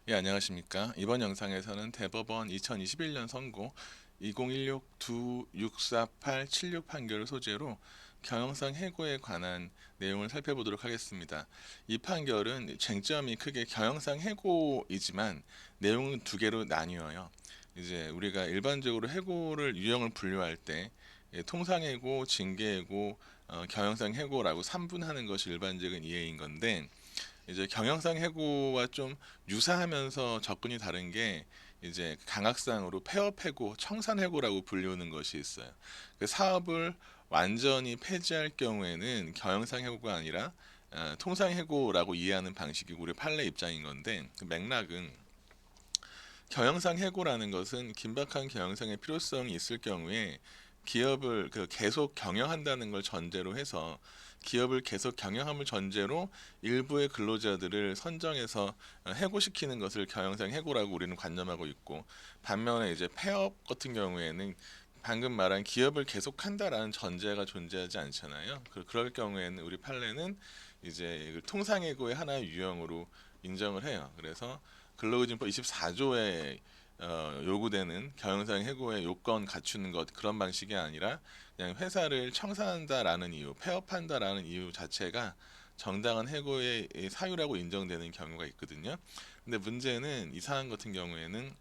예, 안녕하십니까. 이번 영상에서는 대법원 2021년 선고 2016-2648-76 판결을 소재로 경영상 해고에 관한 내용을 살펴보도록 하겠습니다. 이 판결은 쟁점이 크게 경영상 해고이지만 내용은 두 개로 나뉘어요. 이제 우리가 일반적으로 해고를 유형을 분류할 때 통상해고, 징계해고, 경영상 해고라고 3분하는 것이 일반적인 이해인 건데, 이제 경영상 해고와 좀 유사하면서 접근이 다른 게 이제 강학상으로 폐업 해고, 청산 해고라고 불리우는 것이 있어요. 그 사업을 완전히 폐지할 경우에는 경영상 해고가 아니라 통상 해고라고 이해하는 방식이 우리 판례 입장인 건데, 그 맥락은 경영상 해고라는 것은 긴박한 경영상의 필요성이 있을 경우에 기업을 계속 경영한다는 걸 전제로 해서 기업을 계속 경영함을 전제로 일부의 근로자들을 선정해서 해고시키는 것을 경영상 해고라고 우리는 관념하고 있고, 반면에 이제 폐업 같은 경우에는 방금 말한 기업을 계속한다라는 전제가 존재하지 않잖아요. 그럴 경우에는 우리 판례는 이제 통상해고의 하나의 유형으로 인정을 해요. 그래서 근로기준법 24조에 요구되는 경영상 해고의 요건 갖추는 것, 그런 방식이 아니라 그냥 회사를 청산한다라는 이유, 폐업한다라는 이유 자체가 정당한 해고의 사유라고 인정되는 경우가 있거든요. 근데 문제는 이 사안 같은 경우에는,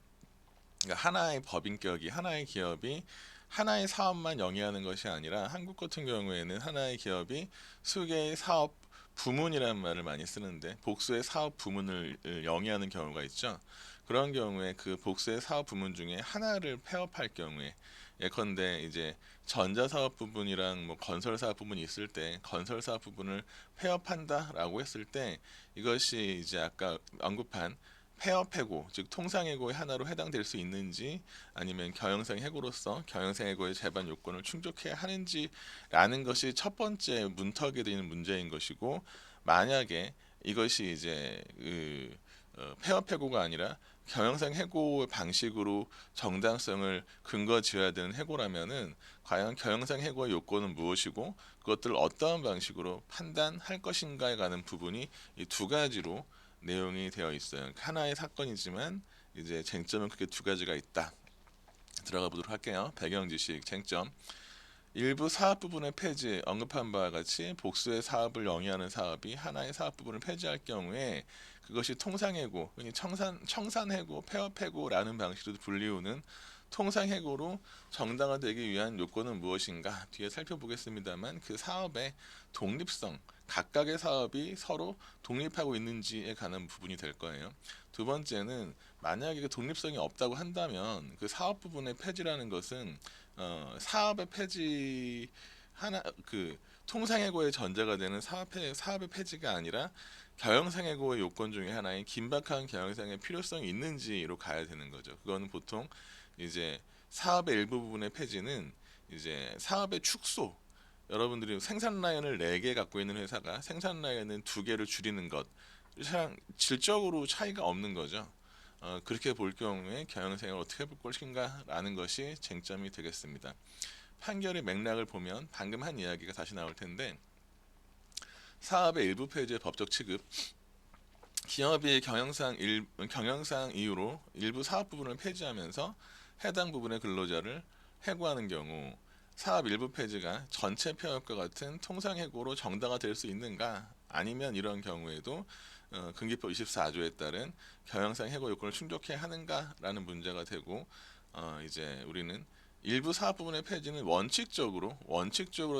그러니까 하나의 법인격이, 하나의 기업이 하나의 사업만 영위하는 것이 아니라, 한국 같은 경우에는 하나의 기업이 수개의 사업 부문이라는 말을 많이 쓰는데 복수의 사업 부문을 영위하는 경우가 있죠. 그런 경우에 그 복수의 사업 부문 중에 하나를 폐업할 경우에, 예컨대 이제 전자사업 부분이랑 뭐 건설사업 부분이 있을 때 건설사업 부분을 폐업한다라고 했을 때, 이것이 이제 아까 언급한 폐업 해고, 즉 통상 해고의 하나로 해당될 수 있는지, 아니면 경영상 해고로서 경영상 해고의 제반 요건을 충족해야 하는지라는 것이 첫 번째 문턱에 되는 문제인 것이고, 만약에 이것이 이제 폐업 해고가 아니라 경영상 해고 방식으로 정당성을 근거 지어야 되는 해고라면은, 과연 경영상 해고의 요건은 무엇이고 그것들을 어떠한 방식으로 판단할 것인가에 관한 부분이 이 두 가지로 내용이 되어 있어요. 하나의 사건이지만 이제 쟁점은 크게 두 가지가 있다. 들어가 보도록 할게요. 배경 지식 쟁점. 일부 사업 부분의 폐지, 언급한 바와 같이 복수의 사업을 영위하는 사업이 하나의 사업 부분을 폐지할 경우에 그것이 통상해고, 흔히 청산해고, 폐업해고라는 방식으로 불리우는 통상해고로 정당화되기 위한 요건은 무엇인가 뒤에 살펴보겠습니다만, 그 사업의 독립성, 각각의 사업이 서로 독립하고 있는지에 관한 부분이 될 거예요. 두 번째는, 만약에 그 독립성이 없다고 한다면 그 사업 부분의 폐지라는 것은 사업의 폐지, 하나 통상해고의 전제가 되는 사업의 폐지가 아니라 경영상해고의 요건 중에 하나인 긴박한 경영상의 필요성이 있는지로 가야 되는 거죠. 그거는 보통 이제 사업의 일부 부분의 폐지는 이제 사업의 축소, 여러분들이 생산 라인을 4개 갖고 있는 회사가 생산 라인은 2개를 줄이는 것, 그냥 질적으로 차이가 없는 거죠. 그렇게 볼 경우에 경영생활을 어떻게 볼 것인가라는 것이 쟁점이 되겠습니다. 판결의 맥락을 보면 방금 한 이야기가 다시 나올 텐데, 사업의 일부 폐지의 법적 취급, 기업이 경영상 이유로 일부 사업 부분을 폐지하면서 해당 부분의 근로자를 해고하는 경우, 사업 일부 폐지가 전체 폐업과 같은 통상해고로 정당화될 수 있는가, 아니면 이런 경우에도 근기법 24조에 따른 경영상 해고 요건을 충족해야 하는가라는 문제가 되고, 이제 우리는 일부 사업 부분의 폐지는 원칙적으로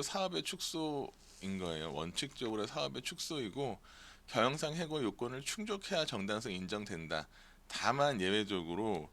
사업의 축소인 거예요. 원칙적으로 사업의 축소이고, 경영상 해고 요건을 충족해야 정당성 인정된다. 다만 예외적으로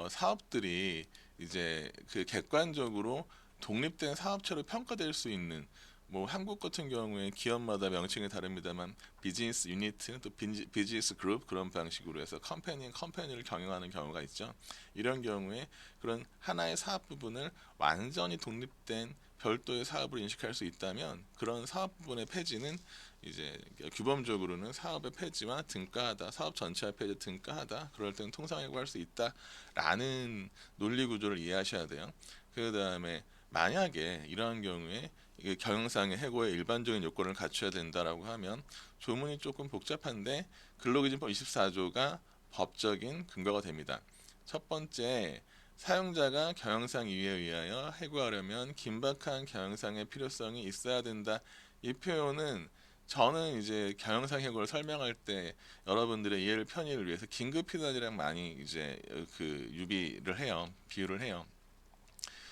사업들이 이제 그 객관적으로 독립된 사업체로 평가될 수 있는, 뭐 한국 같은 경우에 기업마다 명칭이 다릅니다만 비즈니스 유니트, 또 비즈니스 그룹, 그런 방식으로 해서 컴퍼니를 경영하는 경우가 있죠. 이런 경우에 그런 하나의 사업 부분을 완전히 독립된 별도의 사업으로 인식할 수 있다면, 그런 사업 부분의 폐지는 이제 규범적으로는 사업의 폐지와 등가하다, 사업 전체의 폐지 등가하다, 그럴 때는 통상해고할 수 있다라는 논리 구조를 이해하셔야 돼요. 그 다음에 만약에 이러한 경우에 이게 경영상의 해고의 일반적인 요건을 갖춰야 된다라고 하면, 조문이 조금 복잡한데 근로기준법 24조가 법적인 근거가 됩니다. 첫 번째, 사용자가 경영상 이유에 의하여 해고하려면 긴박한 경영상의 필요성이 있어야 된다. 이 표현은 저는 이제 경영상 해고를 설명할 때 여러분들의 이해를 편의를 위해서 긴급피난이랑 많이 이제 유비를 해요. 비유를 해요.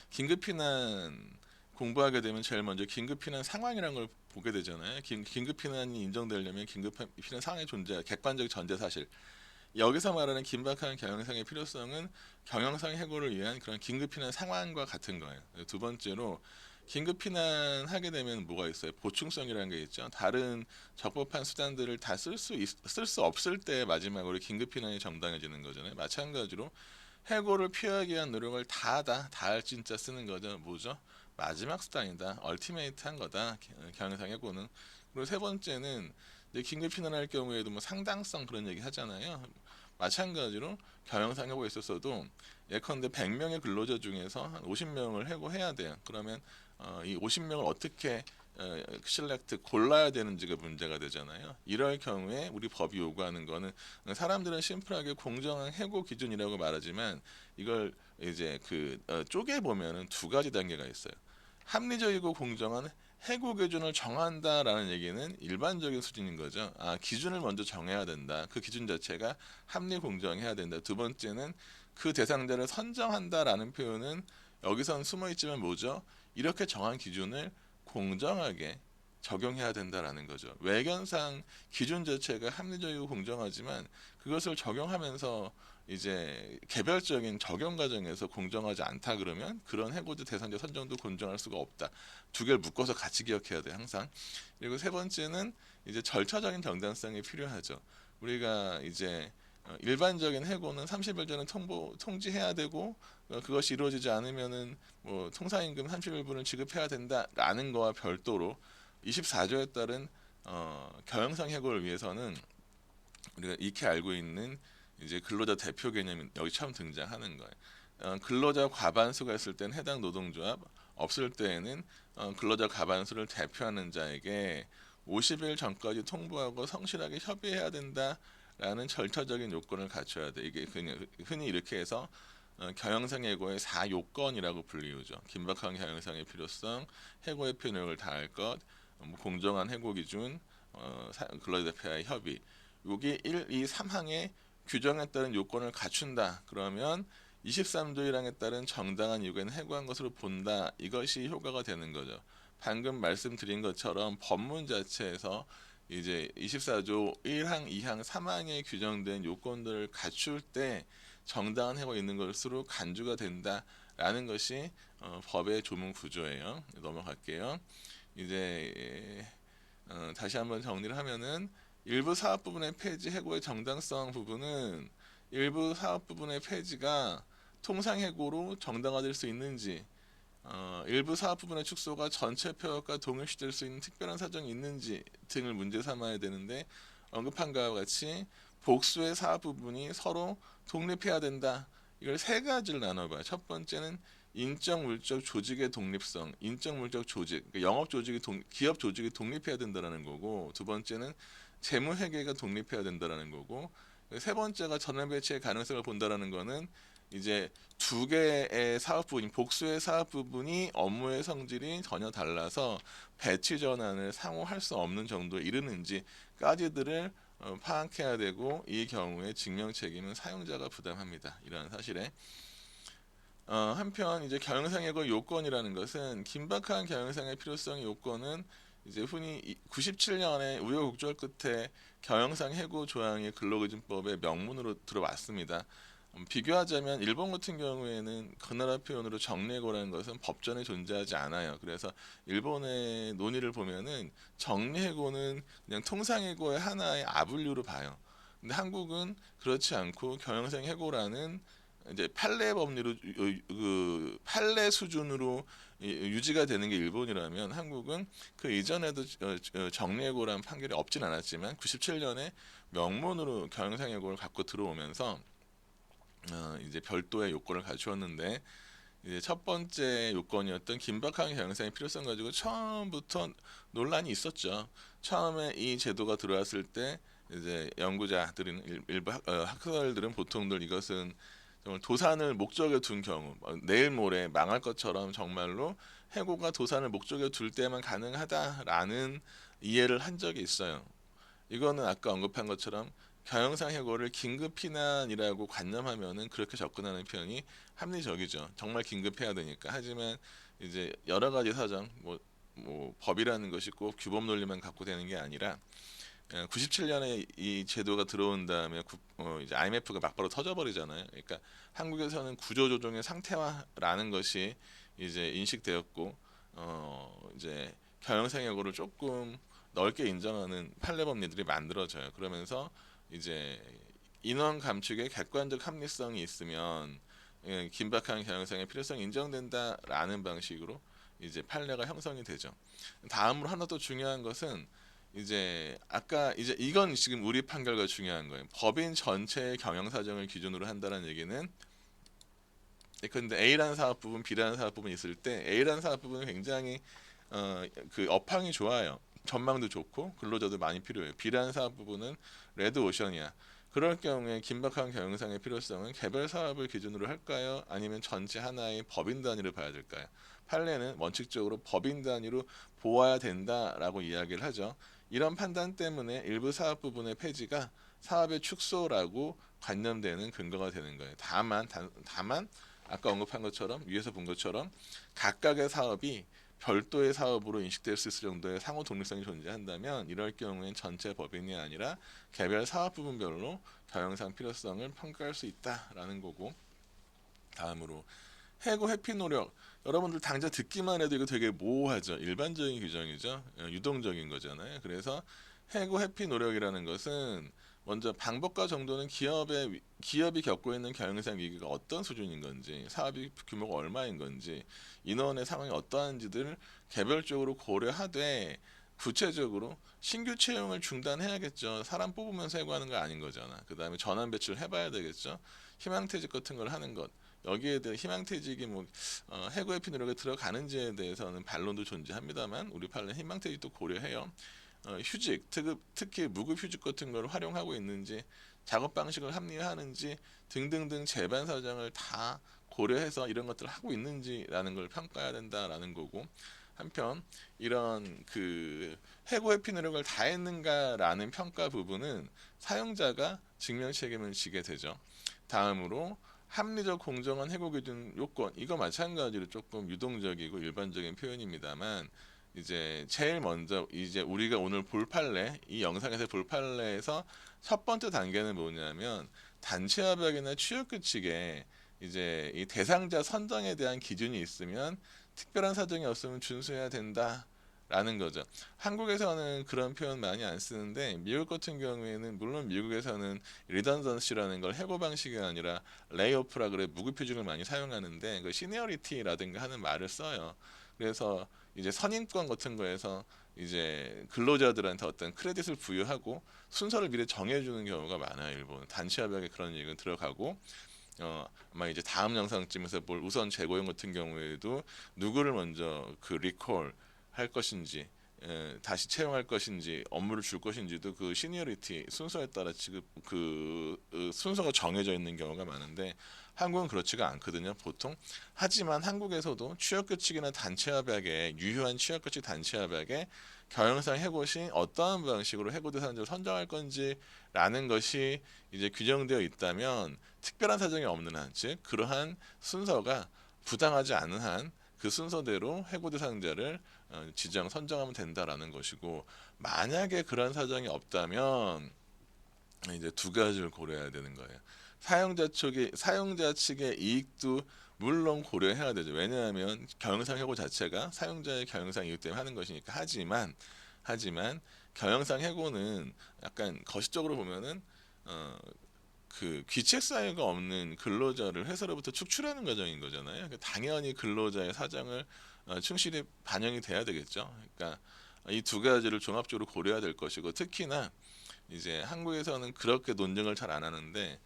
긴급피난 공부하게 되면 제일 먼저 긴급피난 상황이라는 걸 보게 되잖아요. 긴급피난이 인정되려면 긴급피난 상황의 존재, 객관적 전제 사실. 여기서 말하는 긴박한 경영상의 필요성은 경영상 해고를 위한 그런 긴급피난 상황과 같은 거예요. 두 번째로 긴급피난 하게 되면 뭐가 있어요? 보충성이라는 게 있죠. 다른 적법한 수단들을 다 쓸 수 없을 때 마지막으로 긴급피난이 정당해지는 거잖아요. 마찬가지로 해고를 피하기 위한 노력을 다할 진짜 쓰는 거죠. 뭐죠? 마지막 수단이다. 얼티메이트한 거다. 경영상 해고는. 그리고 세 번째는 이제 긴급 피난할 경우에도 뭐 상당성 그런 얘기 하잖아요. 마찬가지로 경영상 해고에 있어서도 예컨대 100명의 근로자 중에서 한 50명을 해고해야 돼요. 그러면 이 50명을 어떻게 실렉트 골라야 되는지가 문제가 되잖아요. 이럴 경우에 우리 법이 요구하는 거는 사람들은 심플하게 공정한 해고 기준이라고 말하지만 이걸 이제 쪼개 보면은 두 가지 단계가 있어요. 합리적이고 공정한 해고 기준을 정한다라는 얘기는 일반적인 수준인 거죠. 기준을 먼저 정해야 된다. 그 기준 자체가 합리 공정해야 된다. 두 번째는 그 대상자를 선정한다라는 표현은 여기선 숨어 있지만 뭐죠? 이렇게 정한 기준을 공정하게 적용해야 된다라는 거죠. 외견상 기준 자체가 합리적이고 공정하지만 그것을 적용하면서 이제 개별적인 적용 과정에서 공정하지 않다 그러면 그런 해고자 대상자 선정도 공정할 수가 없다. 두 개를 묶어서 같이 기억해야 돼 항상. 그리고 세 번째는 이제 절차적인 정당성이 필요하죠. 우리가 이제 일반적인 해고는 30일 전에 통지해야 되고 그것이 이루어지지 않으면은 뭐 통상임금 31분을 지급해야 된다라는 거와 별도로 24조에 따른 경영상 해고를 위해서는 우리가 익히 알고 있는 이제 근로자 대표 개념이 여기 처음 등장하는 거예요. 근로자 과반수가 있을 때는 해당 노동조합, 없을 때에는 근로자 과반수를 대표하는 자에게 50일 전까지 통보하고 성실하게 협의해야 된다라는 절차적인 요건을 갖춰야 돼. 이게 그냥 흔히 이렇게 해서 경영상 해고의 4요건이라고 불리우죠. 긴박한 경영상의 필요성, 해고의 필요를 다할 것, 뭐 공정한 해고 기준, 근로자 대표와의 협의. 여기 1, 2, 3항의 규정에 따른 요건을 갖춘다. 그러면 23조 1항에 따른 정당한 이유가 해고한 것으로 본다. 이것이 효과가 되는 거죠. 방금 말씀드린 것처럼 법문 자체에서 이제 24조 1항, 2항, 3항에 규정된 요건들을 갖출 때 정당한 해고가 있는 것으로 간주가 된다라는 것이 법의 조문 구조예요. 넘어갈게요. 이제 다시 한번 정리를 하면은 일부 사업 부분의 폐지 해고의 정당성 부분은 일부 사업 부분의 폐지가 통상 해고로 정당화될 수 있는지, 일부 사업 부분의 축소가 전체 폐업과 동일시될 수 있는 특별한 사정이 있는지 등을 문제 삼아야 되는데 언급한 것과 같이 복수의 사업 부분이 서로 독립해야 된다. 이걸 세 가지를 나눠봐요. 첫 번째는 인적 물적 조직의 독립성, 인적 물적 조직, 그러니까 영업 조직이 기업 조직이 독립해야 된다는 거고, 두 번째는 재무 회계가 독립해야 된다는 거고, 세 번째가 전환 배치의 가능성을 본다라는 거는 이제 두 개의 사업 부분, 복수의 사업 부분이 업무의 성질이 전혀 달라서 배치 전환을 상호 할 수 없는 정도에 이르는지까지들을 파악해야 되고, 이 경우에 증명 책임은 사용자가 부담합니다. 이러한 사실에 한편 이제 경영상 해고 요건이라는 것은 긴박한 경영상의 필요성 요건은 이제 흔히 97년에 우여곡절 끝에 경영상 해고 조항이 근로기준법의 명문으로 들어왔습니다. 비교하자면 일본 같은 경우에는 그 나라 표현으로 정리해고라는 것은 법전에 존재하지 않아요. 그래서 일본의 논의를 보면은 정리해고는 그냥 통상해고의 하나의 아분류로 봐요. 근데 한국은 그렇지 않고 경영상 해고라는 이제 판례 법리로 판례 수준으로 유지가 되는 게 일본이라면 한국은 그 이전에도 정리해고라는 판결이 없진 않았지만 97년에 명문으로 경영상해고를 갖고 들어오면서 이제 별도의 요건을 갖추었는데 이제 첫 번째 요건이었던 긴박한 경영상의 필요성 가지고 처음부터 논란이 있었죠. 처음에 이 제도가 들어왔을 때 이제 연구자들은 일부 학설들은 보통들 이것은 정말 도산을 목적에 둔 경우, 내일 모레 망할 것처럼 정말로 해고가 도산을 목적에 둘 때만 가능하다라는 이해를 한 적이 있어요. 이거는 아까 언급한 것처럼 경영상 해고를 긴급 피난이라고 관념하면은 그렇게 접근하는 편이 합리적이죠. 정말 긴급해야 되니까. 하지만 이제 여러 가지 사정, 뭐 법이라는 것이 꼭 규범 논리만 갖고 되는 게 아니라 97년에 이 제도가 들어온 다음에 이제 IMF가 막바로 터져버리잖아요. 그러니까 한국에서는 구조조정의 상태화라는 것이 이제 인식되었고, 이제 경영상해고를 조금 넓게 인정하는 판례 법리들이 만들어져요. 그러면서 이제 인원 감축의 객관적 합리성이 있으면 긴박한 경영상의 필요성이 인정된다라는 방식으로 이제 판례가 형성이 되죠. 다음으로 하나 또 중요한 것은 이제 아까 이제 이건 지금 우리 판결과 중요한 거예요. 법인 전체의 경영 사정을 기준으로 한다는 얘기는 근데 A라는 사업 부분, B라는 사업 부분이 있을 때 A라는 사업 부분은 굉장히 그 업황이 좋아요. 전망도 좋고 근로자도 많이 필요해요. B라는 사업 부분은 레드 오션이야. 그럴 경우에 긴박한 경영상의 필요성은 개별 사업을 기준으로 할까요? 아니면 전체 하나의 법인 단위로 봐야 될까요? 판례는 원칙적으로 법인 단위로 보아야 된다라고 이야기를 하죠. 이런 판단 때문에 일부 사업 부분의 폐지가 사업의 축소라고 관념되는 근거가 되는 거예요. 다만 아까 언급한 것처럼 위에서 본 것처럼 각각의 사업이 별도의 사업으로 인식될 수 있을 정도의 상호 독립성이 존재한다면 이럴 경우엔 전체 법인이 아니라 개별 사업 부분별로 경영상 필요성을 평가할 수 있다라는 거고, 다음으로 해고 회피 노력. 여러분들 당장 듣기만 해도 이거 되게 모호하죠. 일반적인 규정이죠. 유동적인 거잖아요. 그래서 해고 회피 노력이라는 것은 먼저 방법과 정도는 기업이 겪고 있는 경영상 위기가 어떤 수준인 건지, 사업이 규모가 얼마인 건지, 인원의 상황이 어떠한지들을 개별적으로 고려하되 구체적으로 신규 채용을 중단해야겠죠. 사람 뽑으면서 해고하는 거 아닌 거잖아. 그 다음에 전환 배치를 해봐야 되겠죠. 희망퇴직 같은 걸 하는 것. 여기에 대해 희망퇴직이 해고 회피 노력에 들어가는지에 대해서는 반론도 존재합니다만 우리 판례 희망퇴직도 고려해요. 휴직, 특히 무급 휴직 같은 걸 활용하고 있는지, 작업 방식을 합리화하는지 등등등 재반 사정을 다 고려해서 이런 것들을 하고 있는지라는 걸 평가해야 된다라는 거고, 한편 이런 그 해고 회피 노력을 다 했는가라는 평가 부분은 사용자가 증명 책임을 지게 되죠. 다음으로 합리적 공정한 해고 기준 요건, 이거 마찬가지로 조금 유동적이고 일반적인 표현입니다만 이제 제일 먼저 이제 우리가 오늘 볼 판례, 이 영상에서 볼 판례에서 첫 번째 단계는 뭐냐면 단체 협약이나 취업 규칙에 이제 이 대상자 선정에 대한 기준이 있으면 특별한 사정이 없으면 준수해야 된다라는 거죠. 한국에서는 그런 표현 많이 안 쓰는데 미국 같은 경우에는 물론 미국에서는 리던던시라는 걸 해고 방식이 아니라 레이오프라 그래 무급휴직을 많이 사용하는데 그 시니어리티라든가 하는 말을 써요. 그래서 이제 선임권 같은 거에서 이제 근로자들한테 어떤 크레딧을 부여하고 순서를 미리 정해주는 경우가 많아요. 일본 단체 협약에 그런 얘기가 들어가고, 아마 이제 다음 영상쯤에서 볼 우선 재고용 같은 경우에도 누구를 먼저 그 리콜 할 것인지, 다시 채용할 것인지, 업무를 줄 것인지도 그 시니어리티 순서에 따라 지금 순서가 정해져 있는 경우가 많은데 한국은 그렇지가 않거든요, 보통. 하지만 한국에서도 취업규칙이나 단체협약에 유효한 취업규칙 단체협약에 경영상 해고 시 어떠한 방식으로 해고 대상자를 선정할 건지라는 것이 이제 규정되어 있다면 특별한 사정이 없는 한, 즉 그러한 순서가 부당하지 않은 한 그 순서대로 해고 대상자를 지정 선정하면 된다라는 것이고, 만약에 그런 사정이 없다면 이제 두 가지를 고려해야 되는 거예요. 사용자 측의 이익도 물론 고려해야 되죠. 왜냐하면 경영상 해고 자체가 사용자의 경영상 이익 때문에 하는 것이니까. 하지만 경영상 해고는 약간 거시적으로 보면은 어, 그 귀책 사유가 없는 근로자를 회사로부터 축출하는 과정인 거잖아요. 그러니까 당연히 근로자의 사정을 충실히 반영이 돼야 되겠죠. 그러니까 이 두 가지를 종합적으로 고려해야 될 것이고, 특히나 이제 한국에서는 그렇게 논증을 잘 안 하는데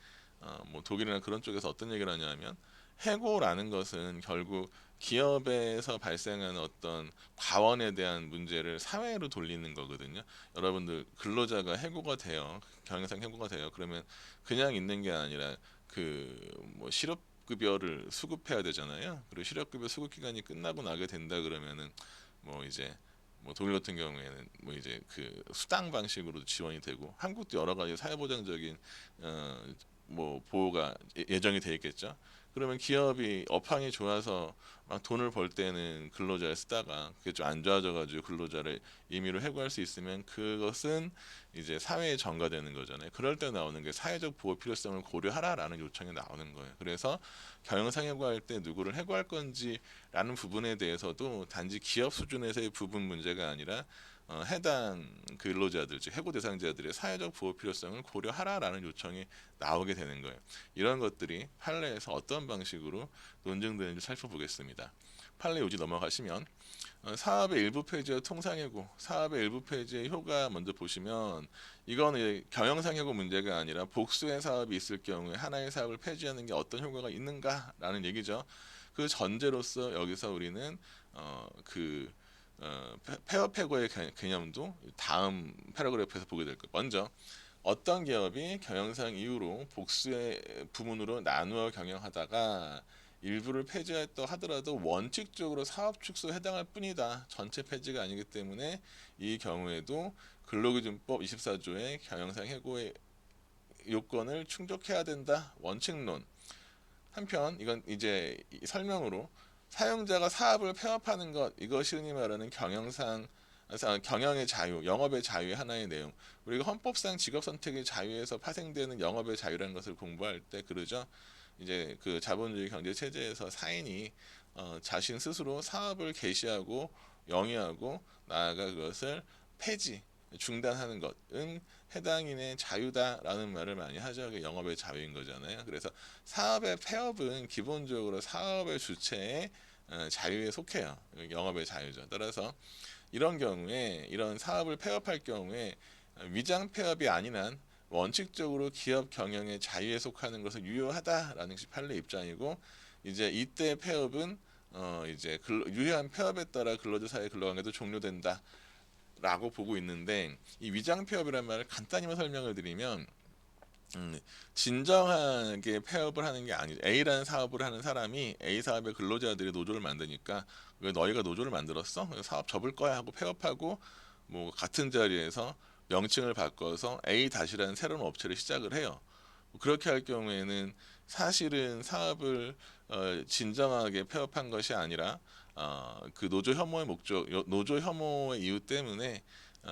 뭐 독일이나 그런 쪽에서 어떤 얘기를 하냐면 해고라는 것은 결국 기업에서 발생하는 어떤 과원에 대한 문제를 사회로 돌리는 거거든요. 여러분들 근로자가 해고가 돼요. 경영상 해고가 돼요. 그러면 그냥 있는 게 아니라 그 뭐 실업급여를 수급해야 되잖아요. 그리고 실업급여 수급 기간이 끝나고 나게 된다 그러면은 뭐 이제 뭐 독일 같은 경우에는 뭐 이제 그 수당 방식으로 지원이 되고, 한국도 여러 가지 사회보장적인 뭐 보호가 예정이 돼 있겠죠. 그러면 기업이 업황이 좋아서 막 돈을 벌 때는 근로자를 쓰다가 그게 좀 안 좋아져가지고 근로자를 임의로 해고할 수 있으면 그것은 이제 사회에 전가되는 거잖아요. 그럴 때 나오는 게 사회적 보호 필요성을 고려하라라는 요청이 나오는 거예요. 그래서 경영상 해고할 때 누구를 해고할 건지라는 부분에 대해서도 단지 기업 수준에서의 부분 문제가 아니라 해당 근로자들, 즉 해고 대상자들의 사회적 보호 필요성을 고려하라라는 요청이 나오게 되는 거예요. 이런 것들이 판례에서 어떤 방식으로 논증되는지 살펴보겠습니다. 판례 요지 넘어가시면 사업의 일부 폐지와 통상해고, 사업의 일부 폐지의 효가 먼저 보시면, 이거는 경영상 해고 문제가 아니라 복수의 사업이 있을 경우에 하나의 사업을 폐지하는 게 어떤 효과가 있는가라는 얘기죠. 그 전제로서 여기서 우리는 그 폐업 해고의 개념도 다음 패러그래프에서 보게 될 거예요. 먼저 어떤 기업이 경영상 이유로 복수의 부문으로 나누어 경영하다가 일부를 폐지했다 하더라도 원칙적으로 사업 축소에 해당할 뿐이다. 전체 폐지가 아니기 때문에 이 경우에도 근로기준법 24조의 경영상 해고의 요건을 충족해야 된다. 원칙론. 한편 이건 이제 설명으로, 사용자가 사업을 폐업하는 것, 이것이 흔히 말하는 경영의 자유, 영업의 자유의 하나의 내용. 우리가 헌법상 직업 선택의 자유에서 파생되는 영업의 자유라는 것을 공부할 때 그러죠. 이제 그 자본주의 경제 체제에서 사인이 자신 스스로 사업을 개시하고 영위하고 나아가 그것을 폐지, 중단하는 것은 해당인의 자유다라는 말을 많이 하죠. 그 영업의 자유인 거잖아요. 그래서 사업의 폐업은 기본적으로 사업의 주체의 자유에 속해요. 영업의 자유죠. 따라서 이런 경우에, 이런 사업을 폐업할 경우에 위장 폐업이 아닌 한 원칙적으로 기업 경영의 자유에 속하는 것은 유효하다라는 것이 판례 입장이고, 이제 이때 폐업은 이제 유효한 폐업에 따라 근로자 사이 근로관계도 종료된다라고 보고 있는데, 이 위장 폐업이라는 말을 간단히만 설명을 드리면 진정하게 폐업을 하는 게 아니죠. A라는 사업을 하는 사람이 A 사업의 근로자들이 노조를 만드니까, 왜 너희가 노조를 만들었어? 사업 접을 거야 하고 폐업하고, 뭐 같은 자리에서 명칭을 바꿔서 A 다시라는 새로운 업체를 시작을 해요. 그렇게 할 경우에는 사실은 사업을 진정하게 폐업한 것이 아니라 그 노조 혐오의 노조 혐오의 이유 때문에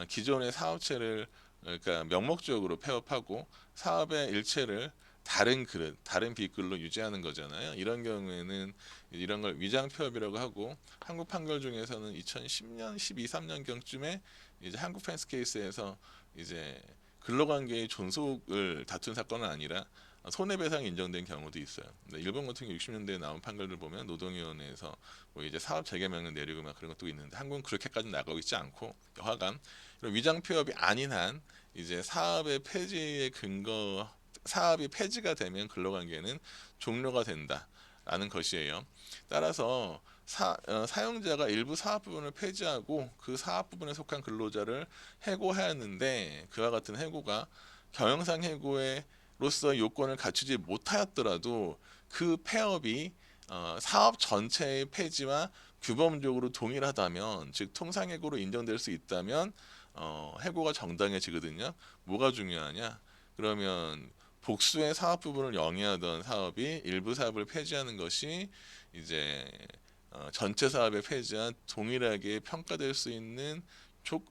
기존의 사업체를, 그러니까 명목적으로 폐업하고 사업의 일체를 다른 그릇, 다른 빗글로 유지하는 거잖아요. 이런 경우에는 이런 걸 위장 폐업이라고 하고, 한국 판결 중에서는 2010년, 12, 13년경쯤에 이제 한국 펜스 케이스에서 이제 근로관계의 존속을 다툰 사건은 아니라 손해배상이 인정된 경우도 있어요. 근데 일본 같은 경우 60년대에 나온 판결들 보면 노동위원회에서 뭐 이제 사업 재개 명령 내리고 막 그런 것도 있는데, 한국은 그렇게까지 나가고 있지 않고, 여하간 이런 위장 폐업이 아닌 한 이제 사업의 폐지의 근거, 사업이 폐지가 되면 근로관계는 종료가 된다라는 것이에요. 따라서 사용자가 일부 사업 부분을 폐지하고 그 사업 부분에 속한 근로자를 해고하였는데, 그와 같은 해고가 경영상 해고로서 요건을 갖추지 못하였더라도 그 폐업이 사업 전체의 폐지와 규범적으로 동일하다면, 즉 통상해고로 인정될 수 있다면 해고가 정당해지거든요. 뭐가 중요하냐? 그러면 복수의 사업 부분을 영위하던 사업이 일부 사업을 폐지하는 것이 이제 전체 사업의 폐지와 동일하게 평가될 수 있는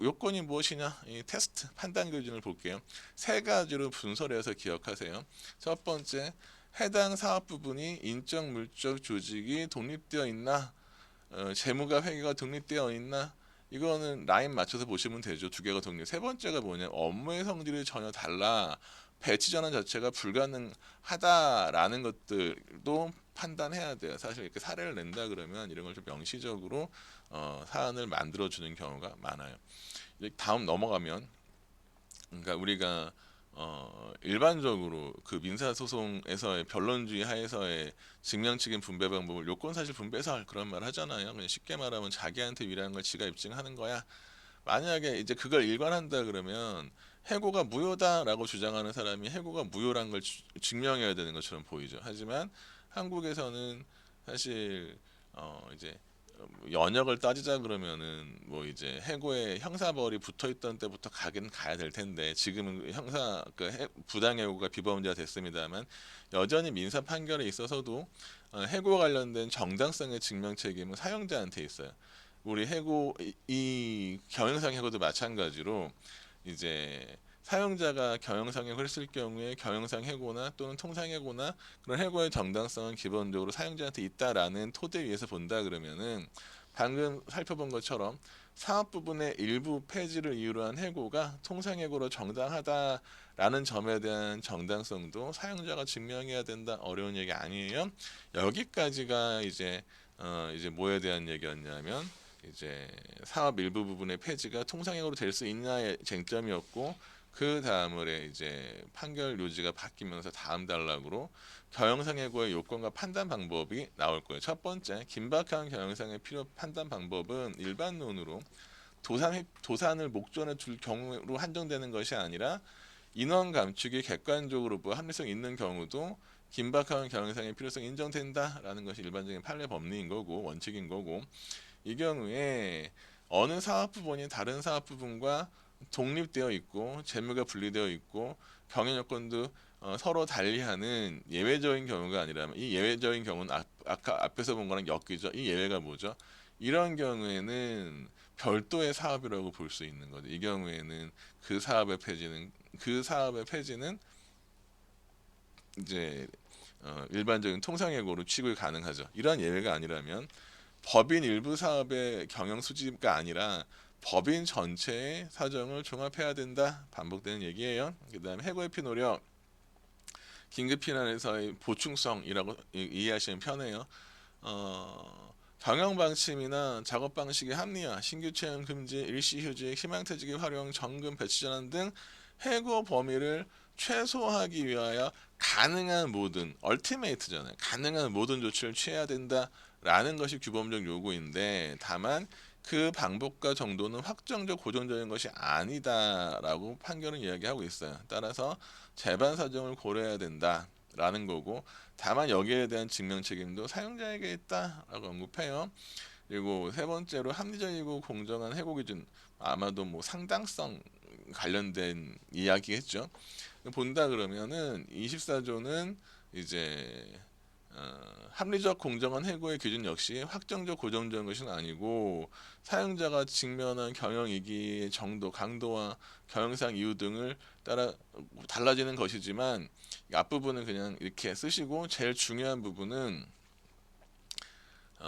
요건이 무엇이냐? 이 테스트 판단 기준을 볼게요. 세 가지로 분설해서 기억하세요. 첫 번째, 해당 사업 부분이 인적 물적 조직이 독립되어 있나, 재무가 회계가 독립되어 있나. 이거는 라인 맞춰서 보시면 되죠. 두 개가 독립. 세 번째가 뭐냐? 업무의 성질이 전혀 달라 배치 전환 자체가 불가능하다라는 것들도 판단해야 돼요. 사실 이렇게 사례를 낸다 그러면 이런 걸 좀 명시적으로 사안을 만들어 주는 경우가 많아요. 다음 넘어가면, 그러니까 우리가 일반적으로 그 민사소송에서의 변론주의 하에서의 증명책임 분배 방법을 요건사실 분배설 그런 말 하잖아요. 그냥 쉽게 말하면 자기한테 유리한 걸 지가 입증하는 거야. 만약에 이제 그걸 일관한다 그러면 해고가 무효다라고 주장하는 사람이 해고가 무효란 걸 증명해야 되는 것처럼 보이죠. 하지만 한국에서는 사실 이제 연역을 따지자 그러면은 뭐 이제 해고에 형사벌이 붙어있던 때부터 가긴 가야 될 텐데 지금은 형사 부당해고가 비범죄가 됐습니다만 여전히 민사 판결에 있어서도 해고 관련된 정당성의 증명 책임은 사용자한테 있어요. 우리 해고 이 경영상 해고도 마찬가지로 이제 사용자가 경영상 해고를 했을 경우에 경영상 해고나 또는 통상 해고나 그런 해고의 정당성은 기본적으로 사용자한테 있다라는 토대 위에서 본다 그러면은 방금 살펴본 것처럼 사업 부분의 일부 폐지를 이유로 한 해고가 통상 해고로 정당하다라는 점에 대한 정당성도 사용자가 증명해야 된다. 어려운 얘기 아니에요. 여기까지가 이제 뭐에 대한 얘기였냐면 이제 사업 일부 부분의 폐지가 통상행위로 될 수 있냐의 쟁점이었고 그 다음에 이제 판결 요지가 바뀌면서 다음 단락으로 경영상해고의 요건과 판단 방법이 나올 거예요. 첫 번째, 긴박한 경영상의 필요 판단 방법은 일반론으로 도산을 목전에 둘 경우로 한정되는 것이 아니라 인원 감축이 객관적으로 합리성 있는 경우도 긴박한 경영상의 필요성이 인정된다라는 것이 일반적인 판례 법리인 거고 원칙인 거고 이 경우에 어느 사업 부분이 다른 사업 부분과 독립되어 있고 재무가 분리되어 있고 경영 여건도 서로 달리하는 예외적인 경우가 아니라면 이 예외적인 경우는 아까 앞에서 본 거랑 엮이죠. 이 예외가 뭐죠? 이런 경우에는 별도의 사업이라고 볼 수 있는 거죠. 이 경우에는 그 사업의 폐지는 이제 일반적인 통상예고로 취급이 가능하죠. 이러한 예외가 아니라면 법인 일부 사업의 경영 수집가 아니라 법인 전체의 사정을 종합해야 된다. 반복되는 얘기예요. 그 다음에 해고회피 노력, 긴급피난에서의 보충성이라고 이해하시면 편해요. 경영 방침이나 작업 방식의 합리화, 신규 채용 금지, 일시휴직, 희망퇴직의 활용, 정금 배치 전환 등 해고 범위를 최소화하기 위하여 가능한 모든 얼티메이트잖아요. 가능한 모든 조치를 취해야 된다라는 것이 규범적 요구인데 다만 그 방법과 정도는 확정적 고정적인 것이 아니다라고 판결은 이야기하고 있어요. 따라서 재반 사정을 고려해야 된다라는 거고 다만 여기에 대한 증명 책임도 사용자에게 있다라고 언급해요. 그리고 세 번째로 합리적이고 공정한 해고 기준 아마도 뭐 상당성 관련된 이야기겠죠. 본다 그러면은 24조는 이제 합리적 공정한 해고의 기준 역시 확정적 고정적인 것은 아니고 사용자가 직면한 경영이기의 정도, 강도와 경영상 이유 등을 따라 달라지는 것이지만 앞부분은 그냥 이렇게 쓰시고 제일 중요한 부분은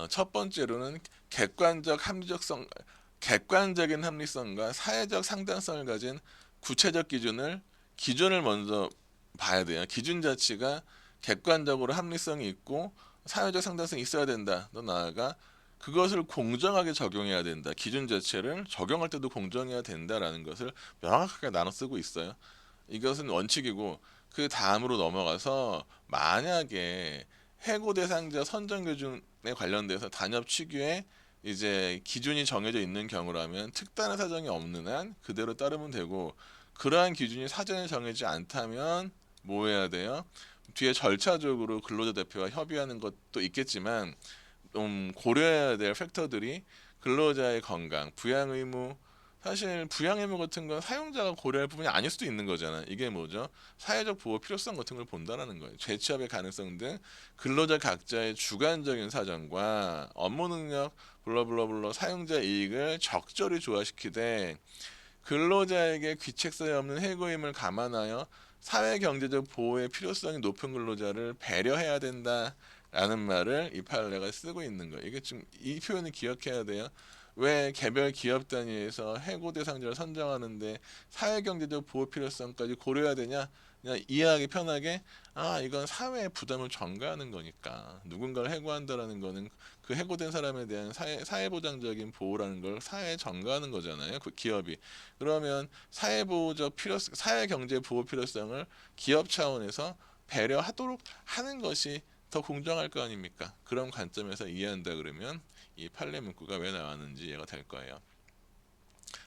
첫 번째로는 객관적인 합리성과 사회적 상당성을 가진 구체적 기준을 먼저 봐야 돼요. 기준 자체가 객관적으로 합리성이 있고 사회적 상당성이 있어야 된다. 또 나아가 그것을 공정하게 적용해야 된다. 기준 자체를 적용할 때도 공정해야 된다라는 것을 명확하게 나눠 쓰고 있어요. 이것은 원칙이고 그 다음으로 넘어가서 만약에 해고 대상자 선정 기준에 관련돼서 단협 취규에 이제 기준이 정해져 있는 경우라면 특단의 사정이 없는 한 그대로 따르면 되고 그러한 기준이 사전에 정해지지 않다면 뭐 해야 돼요? 뒤에 절차적으로 근로자 대표와 협의하는 것도 있겠지만 고려해야 될 팩터들이 근로자의 건강, 부양 의무 사실 부양 의무 같은 건 사용자가 고려할 부분이 아닐 수도 있는 거잖아. 이게 뭐죠? 사회적 보호 필요성 같은 걸 본다라는 거예요. 재취업의 가능성 등 근로자 각자의 주관적인 사정과 업무 능력 블러블러블러 사용자 이익을 적절히 조화시키되 근로자에게 귀책사에 없는 해고임을 감안하여 사회경제적 보호의 필요성이 높은 근로자를 배려해야 된다라는 말을 이 판례가 쓰고 있는 거예요. 이게 지금 이 표현을 기억해야 돼요. 왜 개별 기업 단위에서 해고 대상자를 선정하는데 사회경제적 보호 필요성까지 고려해야 되냐? 그냥 이해하기 편하게 이건 사회의 부담을 전가하는 거니까 누군가를 해고한다라는 거는 그 해고된 사람에 대한 사회보장적인 보호라는 걸 사회에 전가하는 거잖아요. 그 기업이. 그러면 사회경제 보호 필요성을 기업 차원에서 배려하도록 하는 것이 더 공정할 거 아닙니까? 그런 관점에서 이해한다 그러면 이 판례 문구가 왜 나왔는지 이해가 될 거예요.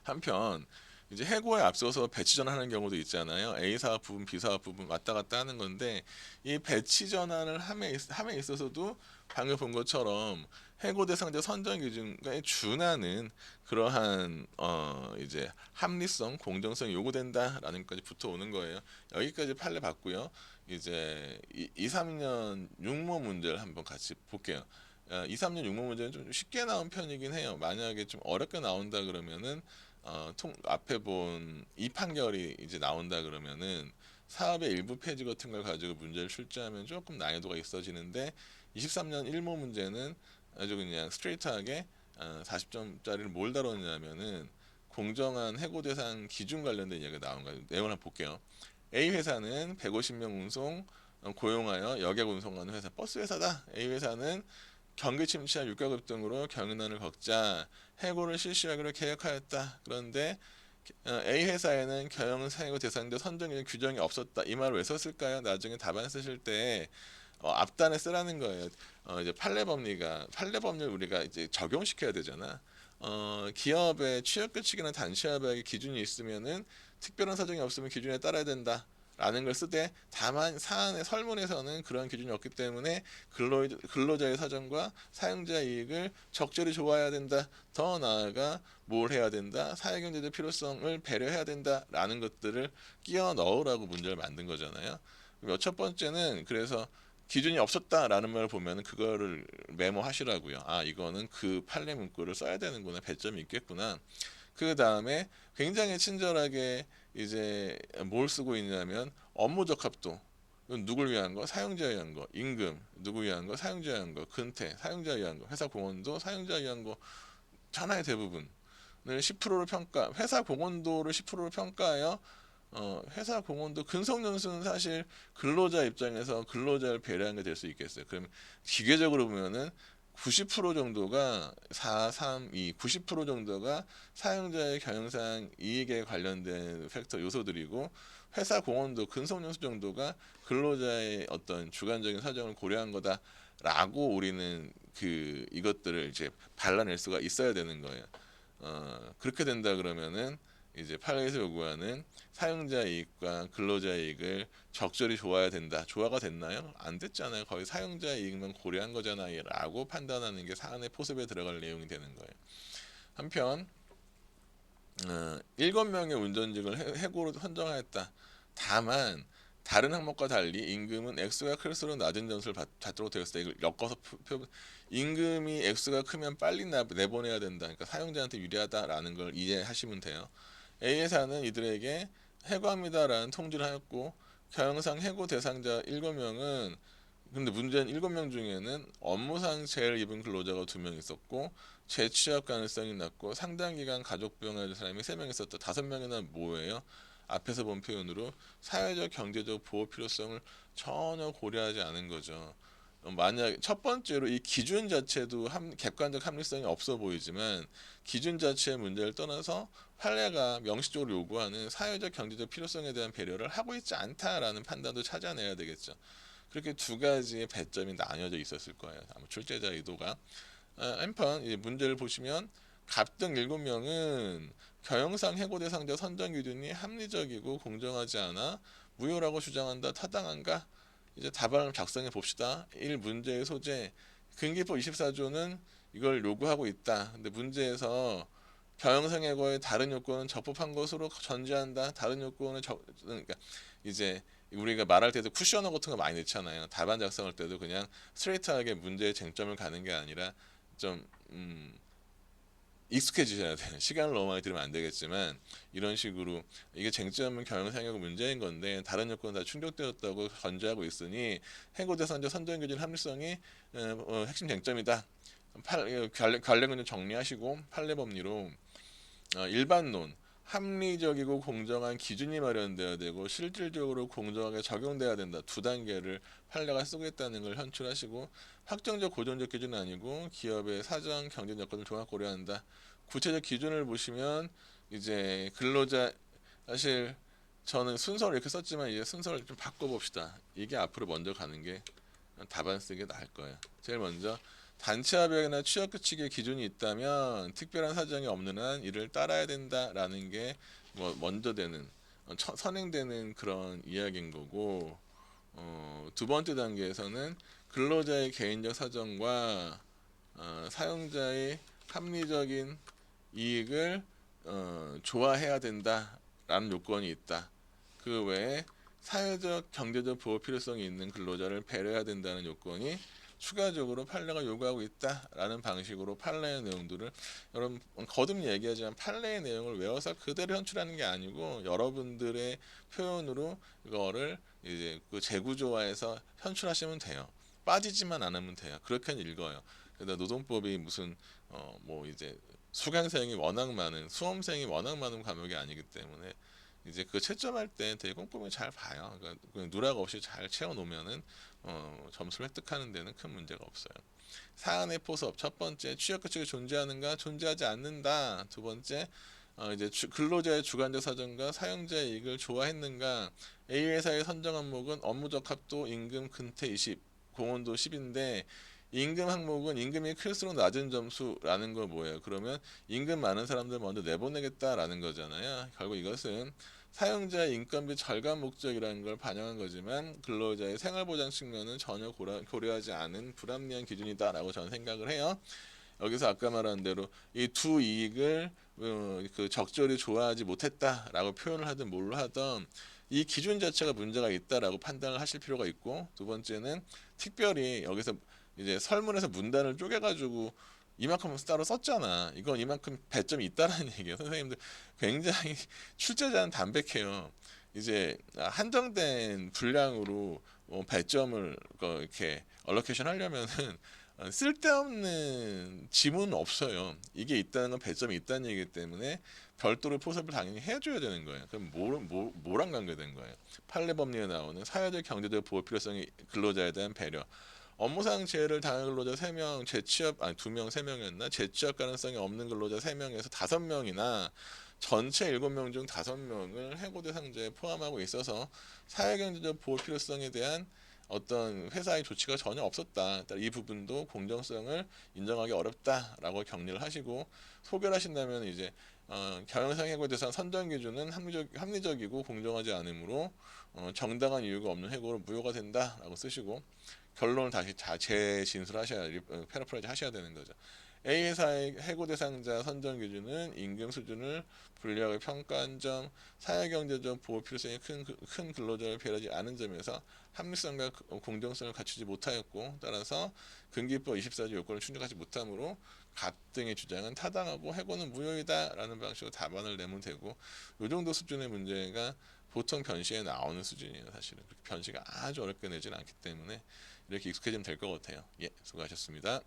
한편 이제 해고에 앞서서 배치 전환하는 경우도 있잖아요. A 사업 부분, B 사업 부분 왔다 갔다 하는 건데 이 배치 전환을 함에 있어서도 방금 본 것처럼 해고 대상자 선정 기준에 준하는 그러한 이제 합리성, 공정성이 요구된다라는 것까지 붙어오는 거예요. 여기까지 판례 봤고요. 이제 2, 3년 육모 문제를 한번 같이 볼게요. 2, 3년 육모 문제는 좀 쉽게 나온 편이긴 해요. 만약에 좀 어렵게 나온다 그러면은 앞에 본 이 판결이 이제 나온다 그러면은 사업의 일부 폐지 같은 걸 가지고 문제를 출제하면 조금 난이도가 있어지는데 23년 일모 문제는 아주 그냥 스트레이트하게 40점짜리를 뭘 다뤘냐면은 공정한 해고 대상 기준 관련된 이야기가 나온 거예요. 내용을 한번 볼게요. A 회사는 150명 운송 고용하여 여객 운송하는 회사 버스 회사다. A 회사는 경기 침체와 유가급 등으로 경영난을 겪자 해고를 실시하기로 계획하였다. 그런데 A 회사에는 경영해고 대상자 선정의 규정이 없었다. 이 말을 왜 썼을까요? 나중에 답안 쓰실 때 앞단에 쓰라는 거예요. 이제 판례 법률 우리가 이제 적용시켜야 되잖아. 기업의 취업 규칙이나 단시협약의 기준이 있으면은 특별한 사정이 없으면 기준에 따라야 된다. 라는 걸 쓰되 다만 사안의 설문에서는 그런 기준이 없기 때문에 근로자의 사정과 사용자 이익을 적절히 조화해야 된다. 더 나아가 뭘 해야 된다. 사회경제적 필요성을 배려해야 된다라는 것들을 끼워 넣으라고 문제를 만든 거잖아요. 첫 번째는 그래서 기준이 없었다라는 말을 보면 그거를 메모하시라고요. 이거는 그 판례 문구를 써야 되는구나. 배점이 있겠구나. 그 다음에 굉장히 친절하게 이제 뭘 쓰고 있냐면 업무 적합도 이건 누굴 위한 거? 사용자를 위한 거. 임금 누구 위한 거? 사용자를 위한 거. 근태 사용자를 위한 거. 회사 공헌도 사용자를 위한 거. 천하의 대부분을 10%로 평가. 회사 공헌도를 10%로 평가하여 회사 공헌도 근속연수는 사실 근로자 입장에서 근로자를 배려한 게 될 수 있겠어요. 그럼 기계적으로 보면은 90% 정도가 4, 3, 2, 90% 정도가 사용자의 경영상 이익에 관련된 팩터 요소들이고 회사 공헌도 근속연수 정도가 근로자의 어떤 주관적인 사정을 고려한 거다라고 우리는 이것들을 이제 발라낼 수가 있어야 되는 거예요. 그렇게 된다 그러면은 이제 판례에서 요구하는 사용자 이익과 근로자 이익을 적절히 조화해야 된다. 조화가 됐나요? 안 됐잖아요. 거의 사용자 이익만 고려한 거잖아요. 라고 판단하는 게 사안의 포섭에 들어갈 내용이 되는 거예요. 한편 7명의 운전직을 해고로 선정하였다. 다만 다른 항목과 달리 임금은 액수가 클수록 낮은 점수를 받도록 되어 있다. 이걸 엮어서 임금이 액수가 크면 빨리 내보내야 된다. 그러니까 사용자한테 유리하다라는 걸 이해하시면 돼요. A회사는 이들에게 해고합니다라는 통지를 하였고 경영상 해고 대상자 7명은 근데 문제는 7명 중에는 업무상 재해를 입은 근로자가 2명 있었고 재취업 가능성이 낮고 상당 기간 가족 부양할 사람이 3명 있었다. 5명이나 뭐예요? 앞에서 본 표현으로 사회적 경제적 보호 필요성을 전혀 고려하지 않은 거죠. 만약 첫 번째로 이 기준 자체도 객관적 합리성이 없어 보이지만 기준 자체의 문제를 떠나서 판례가 명시적으로 요구하는 사회적 경제적 필요성에 대한 배려를 하고 있지 않다라는 판단도 찾아내야 되겠죠. 그렇게 두 가지의 배점이 나뉘어져 있었을 거예요. 아마 출제자 의도가. 한편 문제를 보시면 갑등 7명은 경영상 해고 대상자 선정 기준이 합리적이고 공정하지 않아 무효라고 주장한다. 타당한가? 이제 답안을 작성해 봅시다. 1. 문제의 소재. 근기법 24조는 이걸 요구하고 있다. 근데 문제에서 경영상 해고의 다른 요건은 적법한 것으로 전제한다. 다른 요건은 그러니까 이제 우리가 말할 때도 쿠셔너 같은 거 많이 넣잖아요. 답안 작성할 때도 그냥 스트레이트하게 문제의 쟁점을 가는 게 아니라 좀 익숙해지셔야 돼요. 시간을 너무 많이 들으면 안 되겠지만 이런 식으로 이게 쟁점은 경영상하고 문제인 건데 다른 요건은 다 충족되었다고 전제하고 있으니 해고 대상자 선정 기준 합리성이 핵심 쟁점이다. 관련은 좀 정리하시고 판례 법리로 일반론 합리적이고 공정한 기준이 마련되어야 되고 실질적으로 공정하게 적용돼야 된다. 두 단계를 판례가 쓰겠다는 걸 현출하시고 확정적 고정적 기준은 아니고 기업의 사정 경제적 여건을 종합 고려한다. 구체적 기준을 보시면 이제 근로자 사실 저는 순서를 이렇게 썼지만 이제 순서를 좀 바꿔봅시다. 이게 앞으로 먼저 가는 게 답안 쓰기 나을 거예요. 제일 먼저 단체협약이나 취업규칙의 기준이 있다면 특별한 사정이 없는 한 이를 따라야 된다라는 게 뭐 먼저 되는 선행되는 그런 이야기인 거고 두 번째 단계에서는 근로자의 개인적 사정과 사용자의 합리적인 이익을 조화해야 된다라는 요건이 있다. 그 외에 사회적 경제적 보호 필요성이 있는 근로자를 배려해야 된다는 요건이 추가적으로 판례가 요구하고 있다라는 방식으로 판례의 내용들을 여러분 거듭 얘기하지만 판례의 내용을 외워서 그대로 현출하는 게 아니고 여러분들의 표현으로 이거를 이제 그 재구조화해서 현출하시면 돼요. 빠지지만 않으면 돼요. 그렇게 읽어요. 그래서 노동법이 무슨 뭐 이제 수강생이 워낙 많은 수험생이 워낙 많은 과목이 아니기 때문에 이제 그 채점할 때 되게 꼼꼼히 잘 봐요. 그러니까 그냥 누락 없이 잘 채워 놓으면은 점수를 획득하는 데는 큰 문제가 없어요. 사안의 포섭 첫 번째 취업 규칙이 존재하는가 존재하지 않는다. 두 번째 이제 근로자의 주관적 사정과 사용자의 이익을 조화했는가. A 회사의 선정 항목은 업무적 합도, 임금, 근태 20, 공헌도 10인데 임금 항목은 임금이 클수록 낮은 점수라는 거 뭐예요? 그러면 임금 많은 사람들 먼저 내보내겠다라는 거잖아요. 결국 이것은 사용자의 인건비 절감 목적이라는 걸 반영한 거지만 근로자의 생활보장 측면은 전혀 고려하지 않은 불합리한 기준이다라고 저는 생각을 해요. 여기서 아까 말한 대로 이 두 이익을 그 적절히 조화하지 못했다라고 표현을 하든 뭘로 하든 이 기준 자체가 문제가 있다라고 판단을 하실 필요가 있고 두 번째는 특별히 여기서 이제 설문에서 문단을 쪼개가지고 이만큼 따로 썼잖아. 이건 이만큼 배점이 있다라는 얘기예요. 선생님들 굉장히 출제자는 담백해요. 이제 한정된 분량으로 배점을 이렇게 얼로케이션 하려면은 쓸데없는 지문은 없어요. 이게 있다는 건 배점이 있다는 얘기이기 때문에 별도로 포섭을 당연히 해줘야 되는 거예요. 그럼 뭐랑 관계된 거예요? 판례 법리에 나오는 사회적 경제적 보호 필요성이 근로자에 대한 배려. 업무상 재해를 당한 근로자 3명, 재취업 2명, 3명이었나? 재취업 가능성이 없는 근로자 3명에서 5명이나 전체 7명 중 5명을 해고 대상자에 포함하고 있어서 사회경제적 보호 필요성에 대한 어떤 회사의 조치가 전혀 없었다. 이 부분도 공정성을 인정하기 어렵다라고 격리를 하시고 소개를 하신다면 이제 경영상 해고 대상 선정 기준은 합리적이고 공정하지 않으므로 정당한 이유가 없는 해고로 무효가 된다라고 쓰시고 결론을 다시 재진술하셔야 패러프라이즈 하셔야 되는 거죠. A 회사의 해고 대상자 선정 기준은 임금 수준을 불리하게 평가한 점, 사회경제적 보호 필요성이 큰 근로자를 배려하지 않은 점에서 합리성과 공정성을 갖추지 못하였고 따라서 근기법 24조 요건을 충족하지 못하므로 갑 등의 주장은 타당하고 해고는 무효이다라는 방식으로 답안을 내면 되고 이 정도 수준의 문제가 보통 변시에 나오는 수준이에요. 사실은 변시가 아주 어렵게 내지는 않기 때문에 이렇게 익숙해지면 될 것 같아요. 예, 수고하셨습니다.